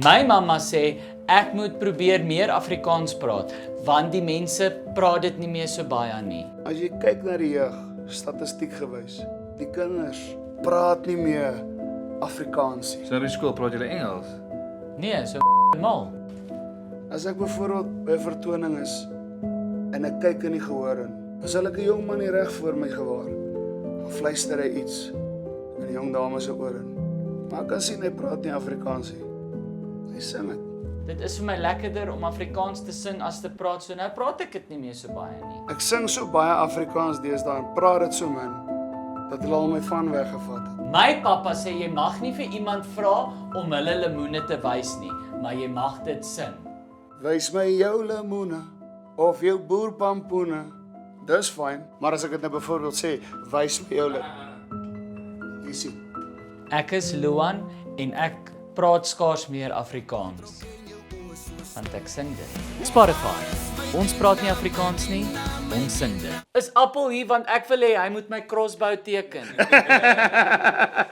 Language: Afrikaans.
My mamma sê ek moet probeer meer Afrikaans praat, want die mense praat dit nie meer so baie nie. As jy kyk na die jeug, statistiek gewys, die kinders praat nie meer Afrikaans nie. So in die skool praat julle Engels? Nee, so mal. As ek byvoorbeeld by 'n vertoning is en ek kyk in die gehoor in, dan sal ek 'n jong man hier reg voor my gewaar. Dan fluister hy iets in die jong dame se oor in. Maar ek kan sien hy praat nie Afrikaans nie. Hy sing dit. Dit is vir my lekkerder om Afrikaans te sing as te praat, so nou praat ek dit nie meer so baie nie. Ek sing so baie Afrikaans deesdae en praat dit so min dat hulle al my van weggevat het. My pappa sê jy mag nie vir iemand vra om hulle lemoene te wys nie, maar jy mag dit sing. Wys my jou lemoene of jou boerpampoene. Dis fyn, maar as ek dit nou byvoorbeeld sê, wys my jou Jy sien. Ek is Luan en ek praat skaars meer Afrikaans. Want ek sing dit. Spotify. Ons praat nie Afrikaans nie, ons sing dit. Is Appel hier want ek wil hê hy moet my crossbow teken.